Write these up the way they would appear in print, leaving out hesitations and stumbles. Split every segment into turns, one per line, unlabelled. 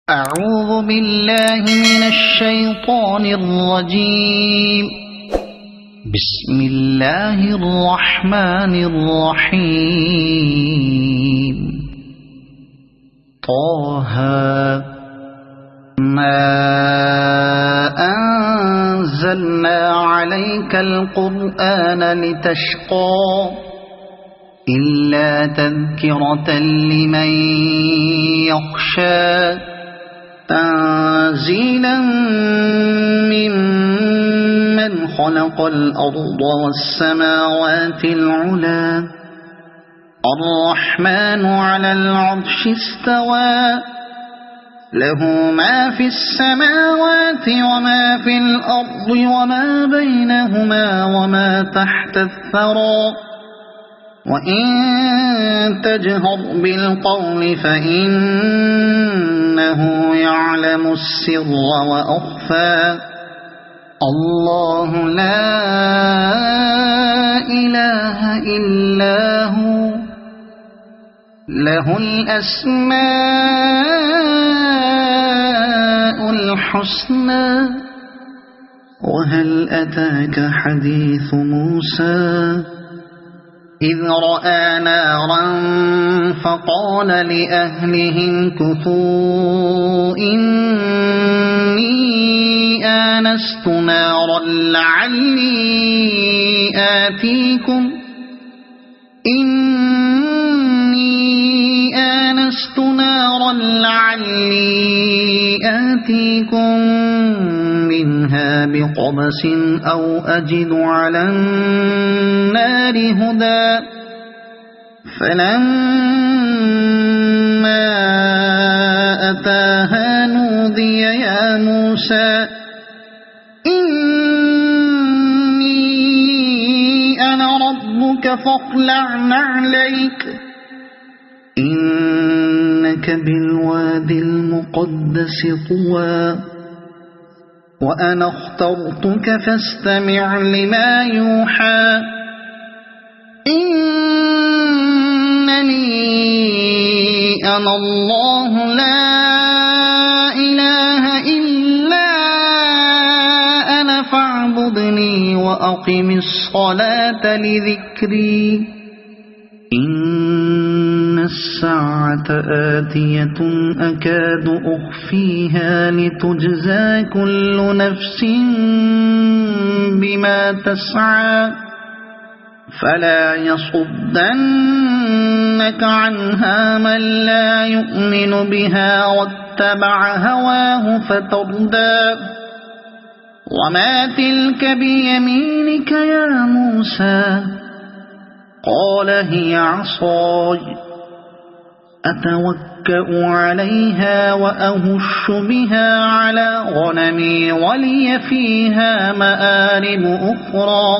أعوذ بالله من الشيطان الرجيم. بسم الله الرحمن الرحيم. طه ما أنزلنا عليك القرآن لتشقى إلا تذكرة لمن يخشى تنزيلا ممن خلق الأرض والسماوات العلى الرحمن على العرش استوى له ما في السماوات وما في الأرض وما بينهما وما تحت الثرى وإن تجهر بالقول فإنه يعلم السر وأخفى الله لا إله إلا هو له الأسماء الحسنى وهل أتاك حديث موسى إذ رأى نارا فقال لأهلهم كثوا إني آنست نارا لعلي آتيكم منها بقبس أو أجد على النار هدى فلما أتاها نودي يا موسى إني أنا ربك فاخلع نعليك إنك بالوادي المقدس طوى وأنا اخترتك فاستمع لما يوحى إنني أنا الله لا إله إلا أنا فاعبدني وأقم الصلاة لذكري إن الساعة آتية أكاد أخفيها لتجزى كل نفس بما تسعى فلا يصدنك عنها من لا يؤمن بها واتبع هواه فتردى وما تلك بيمينك يا موسى قال هي عصاي أتوكأ عليها وأهش بها على غنمي ولي فيها مآرب أخرى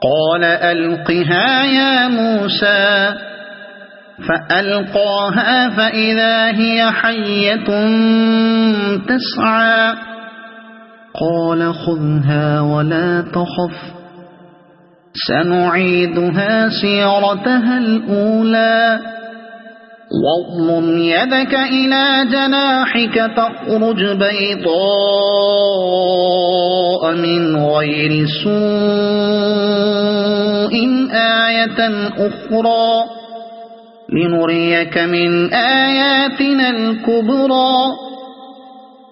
قال ألقها يا موسى فألقاها فإذا هي حية تسعى قال خذها ولا تخف سنعيدها سيرتها الأولى واضمم يدك إلى جناحك تخرج بيضاء من غير سوء آية أخرى لنريك من آياتنا الكبرى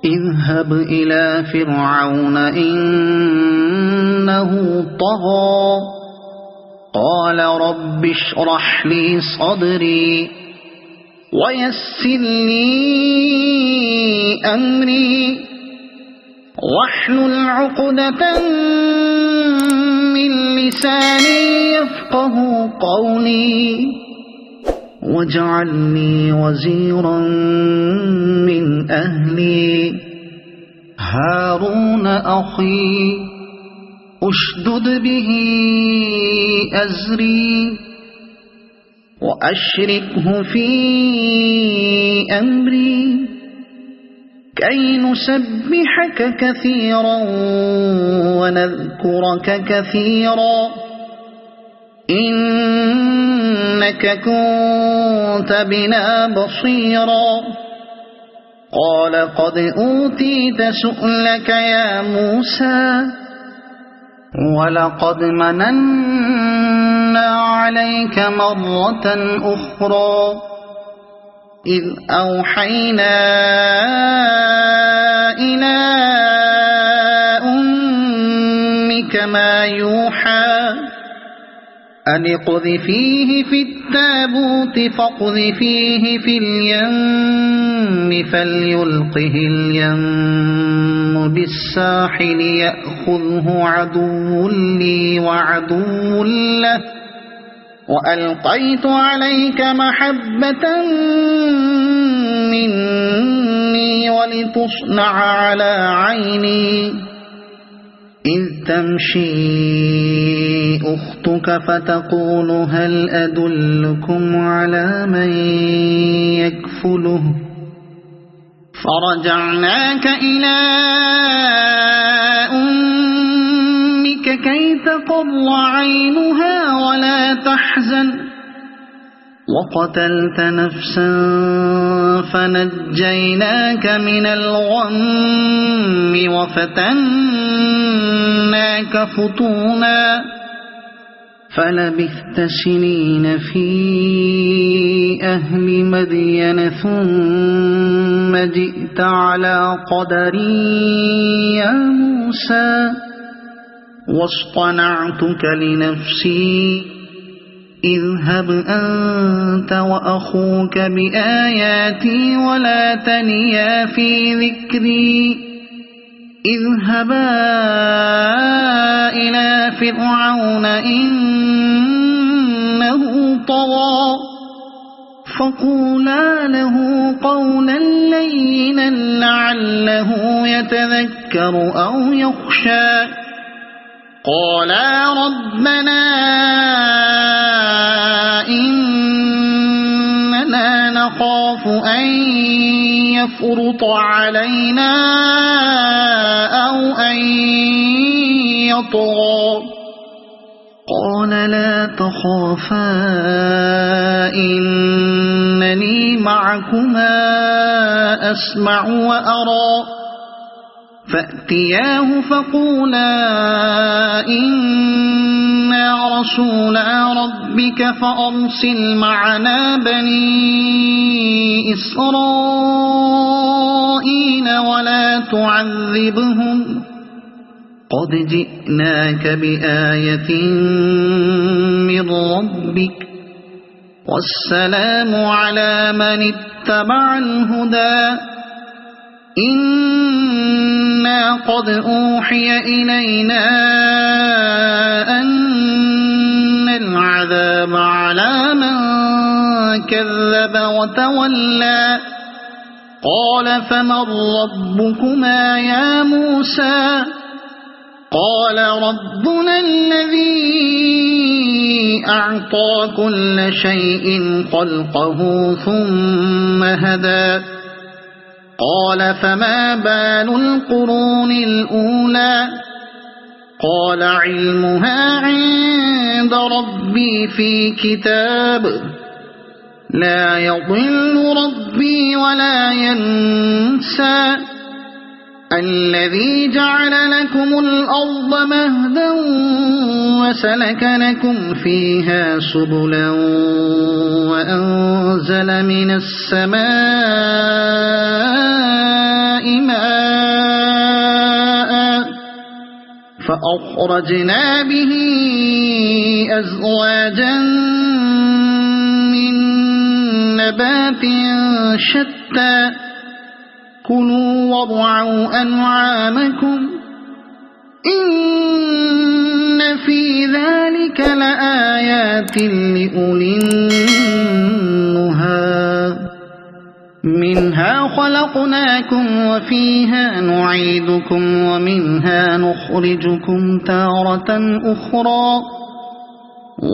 اذهب إلى فرعون إنه طغى قال رب اشرح لي صدري ويسر لي أمري واحلل عقدة من لساني يفقه قولي واجعلني وزيرا من أهلي هارون أخي أشدد به أزري وأشركه في أمري كي نسبحك كثيرا ونذكرك كثيرا إنك كنت بنا بصيرا قال قد أوتيت سؤلك يا موسى ولقد مننا عليك مرة أخرى إذ أوحينا إلى أمك ما يوحى أن اقذفيه في التابوت فاقذفيه في اليم فليلقه اليم بالساحل يأخذه عدو لي وعدو له وألقيت عليك محبة مني ولتصنع على عيني إذ تمشي أختك فتقول هل أدلكم على من يكفله فرجعناك إلى أمك كي تقر عينها ولا تحزن وقتلت نفسا فنجيناك من الغم وفتناك فتونا فلبثت سنين في أهل مدين ثم جئت على قدري يا موسى واصطنعتك لنفسي اذهب أنت وأخوك بآياتي ولا تنيا في ذكري اذهبا إلى فرعون إنه طغى فقولا له قولا لينا لعله يتذكر أو يخشى قالا ربنا إننا نخاف أن يفرط علينا أو أن يطغى قال لا تخافا إنني معكما أسمع وأرى فأتياه فقولا إنا رسولا ربك فأرسل معنا بني إسرائيل ولا تعذبهم قد جئناك بآية من ربك والسلام على من اتبع الهدى إنا قد أوحي إلينا أن العذاب على من كذب وتولى قال فمن ربكما يا موسى قال ربنا الذي أعطى كل شيء خلقه ثم هدى قال فما بال القرون الأولى قال علمها عند ربي في كتاب لا يضل ربي ولا ينسى الذي جعل لكم الأرض مهدا وسلك لكم فيها سبلا وأنزل من السماء ماء فأخرجنا به أزواجا من نبات شتى كلوا وارعوا أنعامكم إن في ذلك لآيات لأولي النهى منها خلقناكم وفيها نعيدكم ومنها نخرجكم تارة أخرى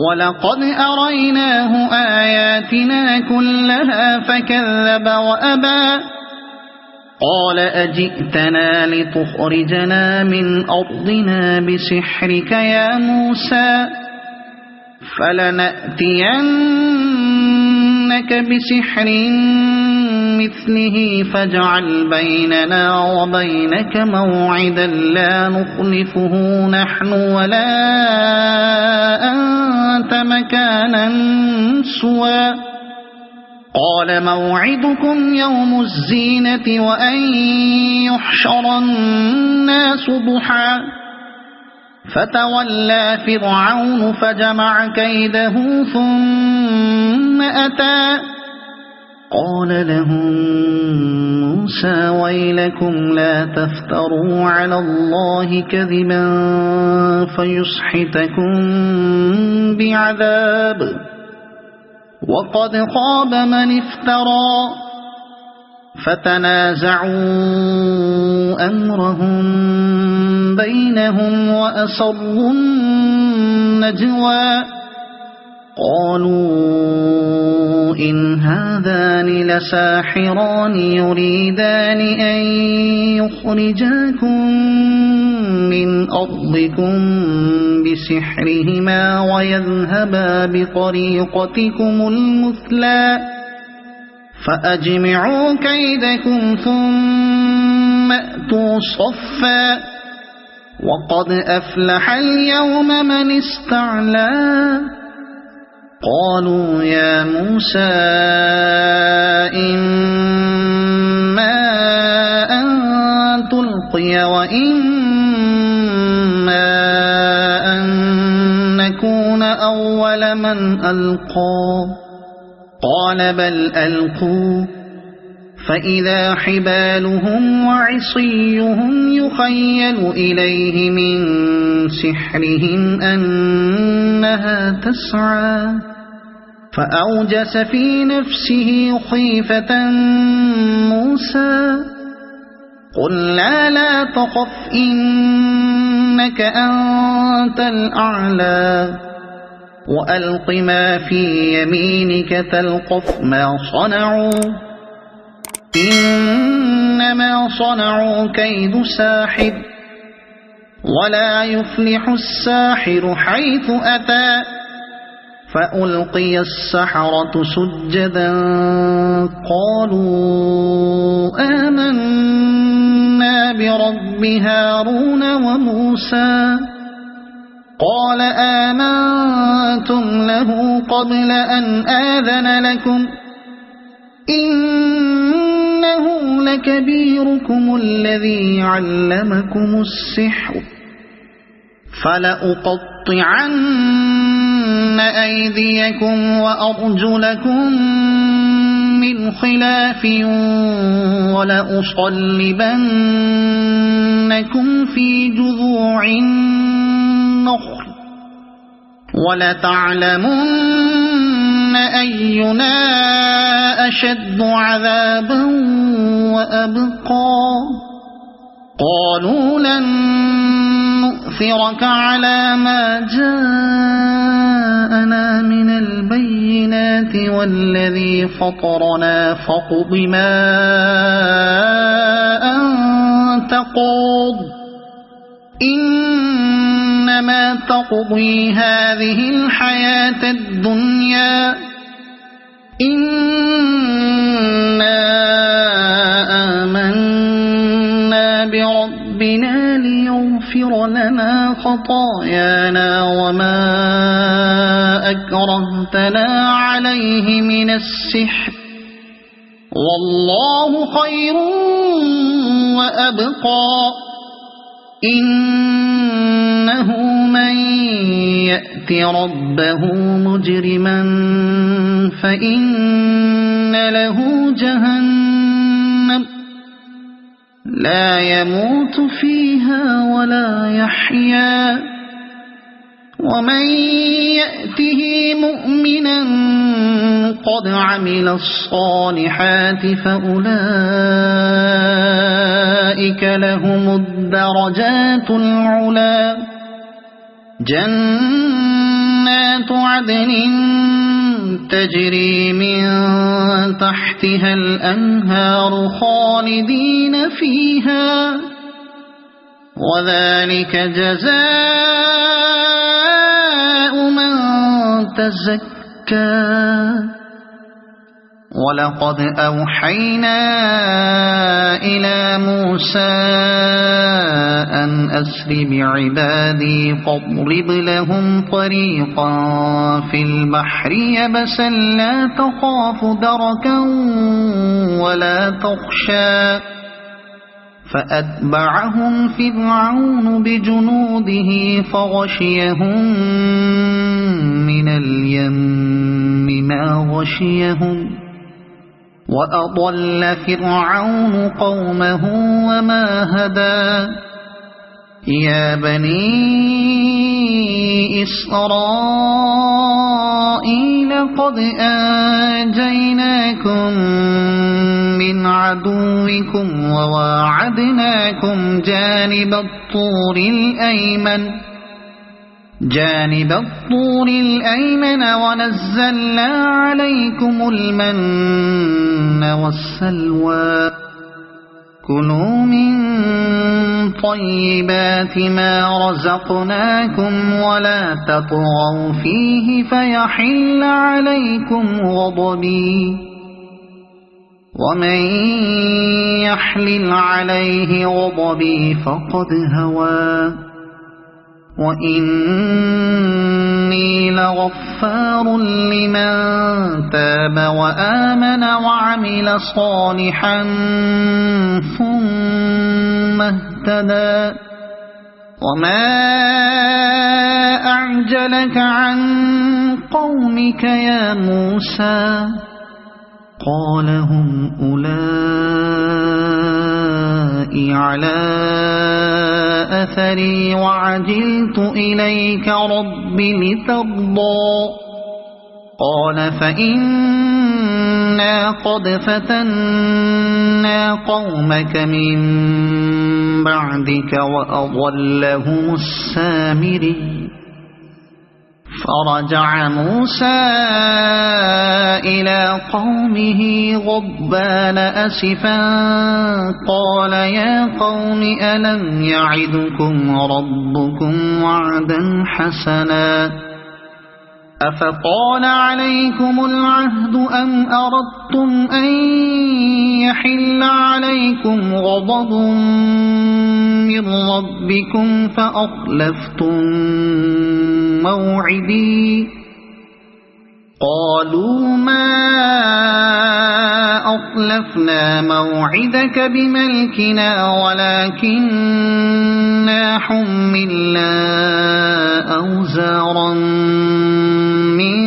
ولقد أريناه آياتنا كلها فكذب وأبى قال أجئتنا لتخرجنا من أرضنا بسحرك يا موسى فلنأتينك بسحر مثله بمثله فاجعل بيننا وبينك موعدا لا نخلفه نحن ولا أنت مكانا سوى قال موعدكم يوم الزينة وأن يحشر الناس ضحى فتولى فرعون فجمع كيده ثم أتى قال لهم موسى ويلكم لا تفتروا على الله كذبا فيسحتكم بعذاب وقد خاب من افترى فتنازعوا أمرهم بينهم وأسروا النجوى قالوا إن هذان لساحران يريدان أن يخرجاكم من أرضكم بسحرهما ويذهبا بطريقتكم المثلى فأجمعوا كيدكم ثم أتوا صفا وقد أفلح اليوم من استعلى قالوا يا موسى إما أن تلقي وإما أن نكون أول من ألقى قال بل ألقوا فإذا حبالهم وعصيهم يخيل إليه من سحرهم أنها تسعى فأوجس في نفسه خيفة موسى قلنا لا تخف إنك أنت الأعلى وألق ما في يمينك تلقف ما صنعوا إنما صنعوا كيد ساحر ولا يفلح الساحر حيث أتى فألقي السحرة سجدا قالوا آمنا برب هارون وموسى قال آمنتم له قبل أن آذن لكم إنه لكبيركم الذي علمكم السحر فلأقطعن أيديكم وأرجلكم من خلاف ولأصلبنكم في جذوع النخل ولتعلمن أينا أشد عذابا وأبقى قالوا لن نؤثرك على ما جاءنا من البينات والذي فطرنا فاقض ما أنت قاض إنما تقضي هذه الحياة الدنيا إنا آمنا بربنا ليغفر لنا خطايانا وما أكرهتنا عليه من السحر والله خير وأبقى إنه من يأت ربه مجرما فإن له جهنم لا يموت فيها ولا يحيا ومن يأته مؤمنا قد عمل الصالحات فأولئك لهم الدرجات العلى جنات عدن تجري من تحتها الأنهار خالدين فيها وذلك جزاء من تزكى ولقد أوحينا إلى موسى أن أسر بعبادي فاضرب لهم طريقا في البحر يبسا لا تخاف دركا ولا تخشى فأتبعهم فرعون بجنوده فغشيهم من اليم ما غشيهم وأضل فرعون قومه وما هدى يا بني إسرائيل قد أنجيناكم من عدوكم وواعدناكم جانب الطور الأيمن ونزلنا عليكم المن والسلوى كلوا من طيبات ما رزقناكم ولا تطغوا فيه فيحل عليكم غضبي ومن يحلل عليه غضبي فقد هوى وإني لغفار لمن تاب وآمن وعمل صالحا ثم اهتدى وما أعجلك عن قومك يا موسى قال هم أولئك على أثري وعجلت إليك رب لترضى قال فإنا قد فتنا قومك من بعدك وأضلهم السامري فرجع موسى إلى قومه غضبان أسفا قال يا قوم ألم يعدكم ربكم وعدا حسنا أفطال عليكم العهد أم أردتم أن يحل عليكم غضب من ربكم فأخلفتم موعدي قالوا ما أخلفنا موعدك بملكنا ولكننا حملنا أوزارا من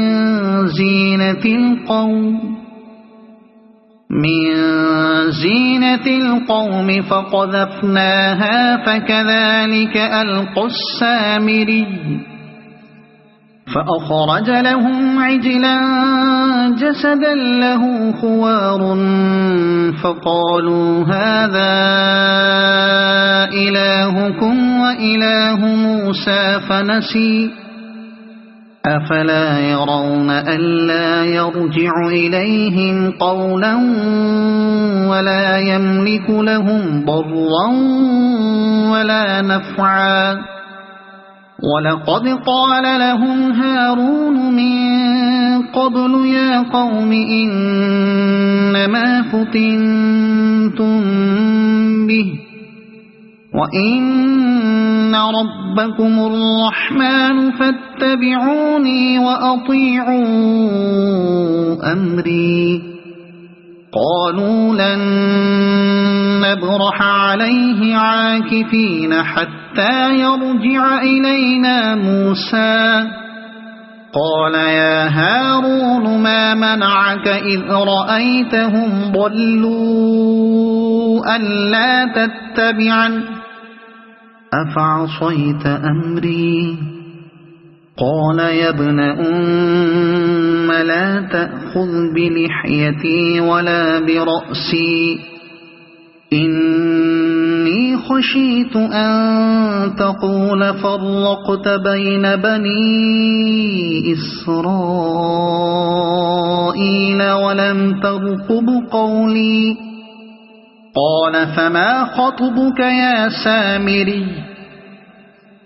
زينة القوم فقذفناها فكذلك ألقى السامري فأخرج لهم عجلا جسدا له خوار فقالوا هذا إلهكم وإله موسى فنسي أفلا يرون ألا يرجع إليهم قولا ولا يملك لهم ضرا ولا نفعا ولقد قال لهم هارون من قبل يا قوم إنما فتنتم به وإن ربكم الرحمن فاتبعوني وأطيعوا أمري قالوا لن نبرح عليه عاكفين حتى يرجع إلينا موسى قال يا هارون ما منعك إذ رأيتهم ضلوا ألا تتبعن أفعصيت أمري قال يا ابن أم لا تأخذ بلحيتي ولا برأسي إني خشيت أن تقول فرقت بين بني إسرائيل ولم ترقب قولي قال فما خطبك يا سامري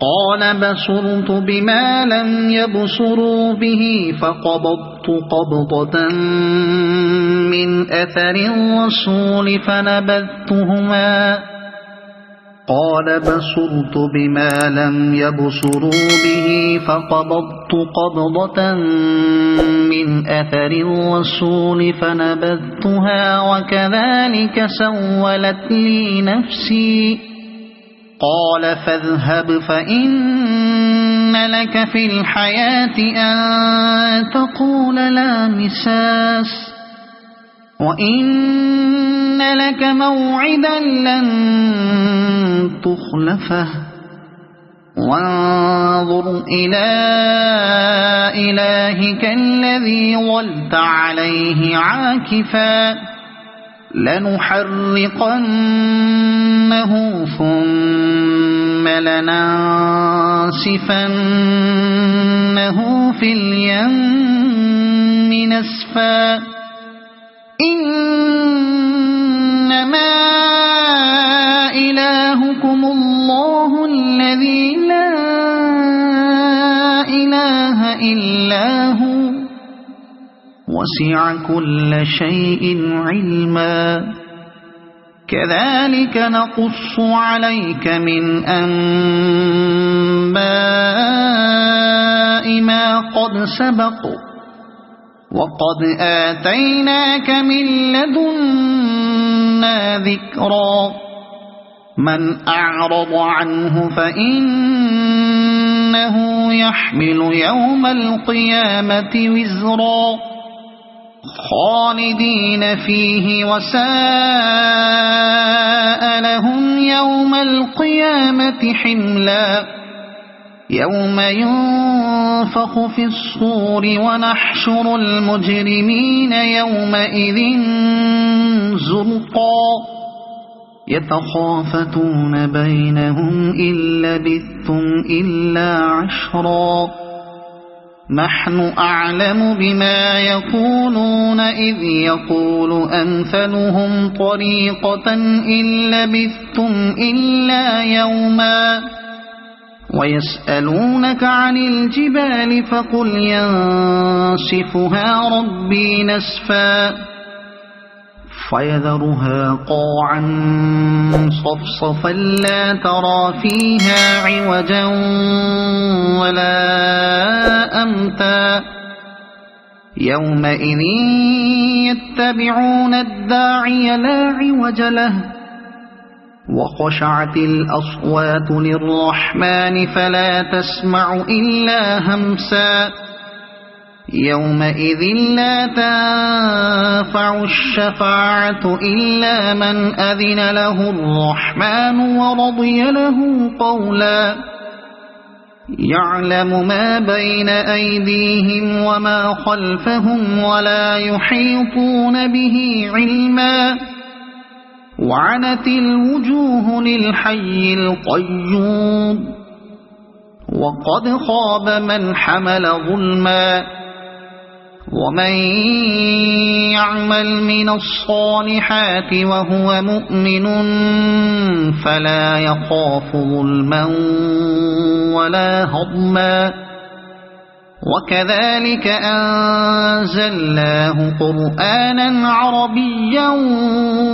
قال بصرت بما لم يبصروا به فقبضت قبضة من أثر الرسول فنبذتهما قال بصرت بما لم يبصروا به فقبضت قبضة من أثر الرسول فنبذتها وكذلك سولت لي نفسي قال فاذهب فإن لك في الحياة أن تقول لا مساس وإن لك موعدا لن تخلفه وانظر إلى إلهك الذي ظلت عليه عاكفا لنحرقنه ثم لننسفنه في اليم نسفا إنما إلهكم الله الذي لا إله إلا هو وسع كل شيء علما كذلك نقص عليك من أنباء ما قد سبق وقد آتيناك من لدنا ذكرا من أعرض عنه فإنه يحمل يوم القيامة وزرا خالدين فيه وساء لهم يوم القيامة حملا يوم ينفخ في الصور ونحشر المجرمين يومئذ زرقا يتخافتون بينهم إن لبثتم إلا عشرا نحن أعلم بما يقولون إذ يقول أمثلهم طريقة إن لبثتم إلا يوما ويسألونك عن الجبال فقل ينسفها ربي نسفا فيذرها قاعا صفصفا لا ترى فيها عوجا ولا أمتا يومئذ يتبعون الداعي لا عوج له وخشعت الأصوات للرحمن فلا تسمع إلا همسا يومئذ لا تنفع الشفاعة إلا من أذن له الرحمن ورضي له قولا يعلم ما بين أيديهم وما خلفهم ولا يحيطون به علما وعنت الوجوه للحي القيوم وقد خاب من حمل ظلما ومن يعمل من الصالحات وهو مؤمن فلا يخاف ظلما ولا هضما وكذلك أنزلناه قرآنا عربيا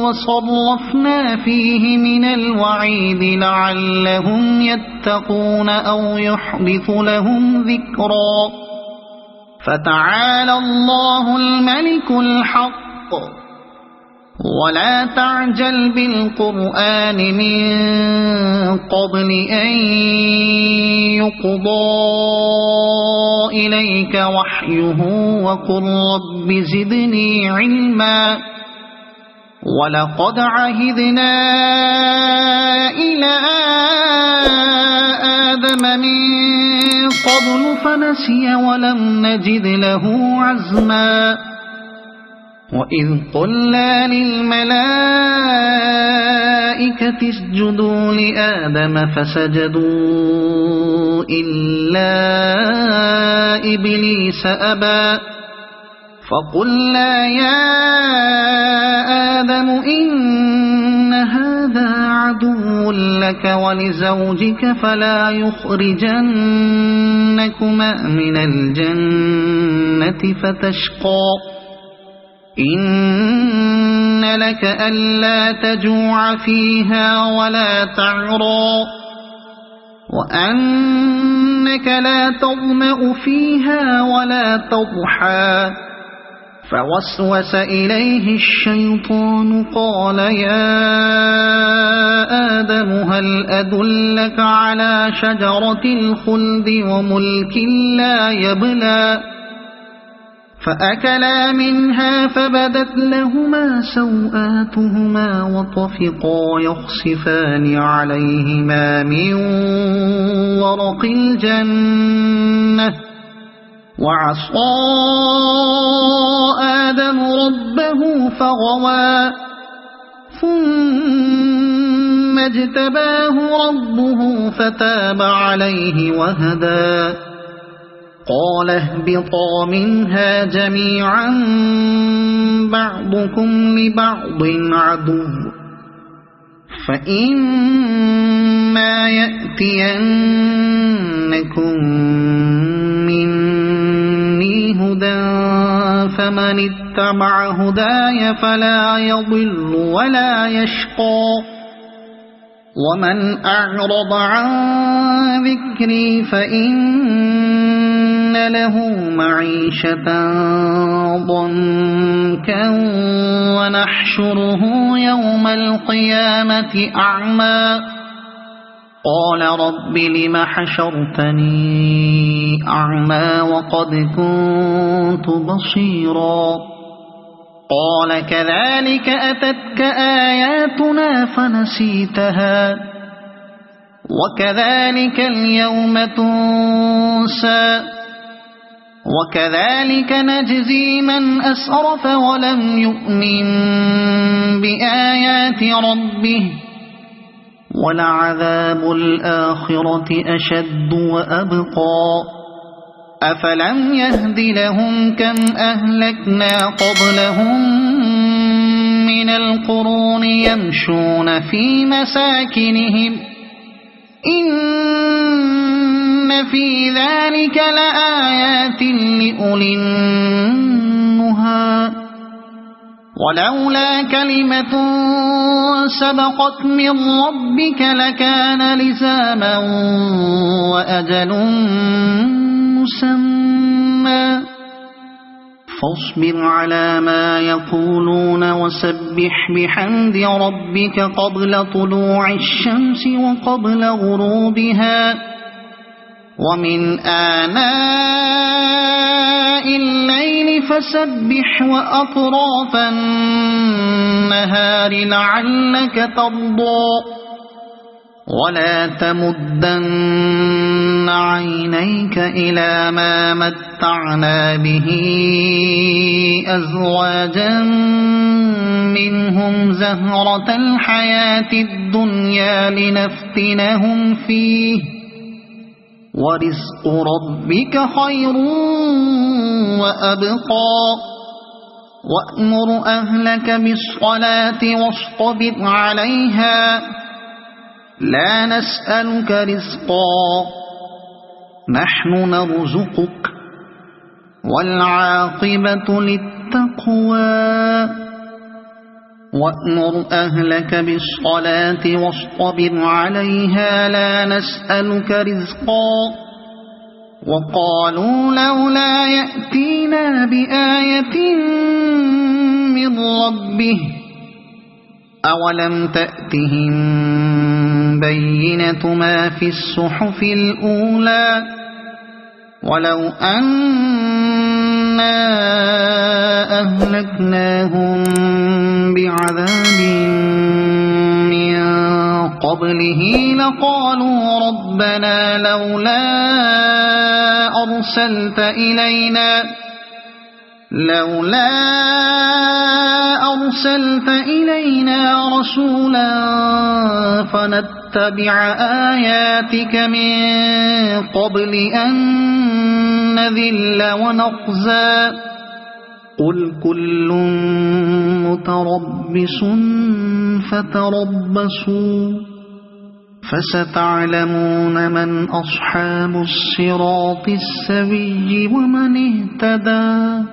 وصرفنا فيه من الوعيد لعلهم يتقون أو يحدث لهم ذكرا فتعالى الله الملك الحق ولا تعجل بالقرآن من قبل أن يقضى إليك وحيه وقل رب زدني علما ولقد عهدنا إلى آدم من قبل فنسي ولم نجد له عزما وإذ قلنا للملائكة اسجدوا لآدم فسجدوا إلا إبليس أبى فقلنا يا آدم إن هذا عدو لك ولزوجك فلا يخرجنكما من الجنة فتشقى إن لك ألا تجوع فيها ولا تعرى وأنك لا تظمأ فيها ولا تضحى فوسوس إليه الشيطان قال يا آدم هل أدلك على شجرة الخلد وملك لا يبلى فأكلا منها فبدت لهما سوآتهما وطفقا يخصفان عليهما من ورق الجنة وعصى آدم ربه فغوى ثم اجتباه ربه فتاب عليه وهدى قال اهبطا منها جميعا بعضكم لبعض عدو فإما يأتينكم مني هدى فمن اتبع هداي فلا يضل ولا يشقى ومن أعرض عن ذكري فإن له معيشة ضنكا ونحشره يوم القيامة أعمى قال رب لم حشرتني أعمى وقد كنت بصيرا قال كذلك أتتك آياتنا فنسيتها وكذلك اليوم تنسى وكذلك نجزي من أسرف ولم يؤمن بآيات ربه ولعذاب الآخرة أشد وأبقى أفلم يهد لهم كم أهلكنا قبلهم من القرون يمشون في مساكنهم إن في ذلك لآيات لأولي النهى ولولا كلمة سبقت من ربك لكان لزاما وأجل مسمى فاصبر على ما يقولون وسبح بحمد ربك قبل طلوع الشمس وقبل غروبها ومن آناء الليل فسبح وأطراف النهار لعلك ترضى ولا تمدن عينيك إلى ما متعنا به أزواجا منهم زهرة الحياة الدنيا لنفتنهم فيه ورزق ربك خير وأبقى وأمر أهلك بالصلاة واصطبر عليها لا نسألك رزقا نحن نرزقك والعاقبة للتقوى وأمر أهلك بالصلاة واصطبر عليها لا نسألك رزقا وقالوا لولا يأتينا بآية من ربه أولم تأتهم بينة ما في الصحف الأولى ولو أنا أهلكناهم بعذاب من قبله لقالوا ربنا لولا أرسلت إلينا رسولا فنتبع آياتك من قبل أن نذل ونخزى قل كل متربص فتربصوا فستعلمون من أصحاب الصراط السوي ومن اهتدى.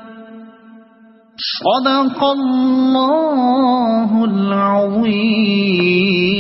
صدق الله العظيم.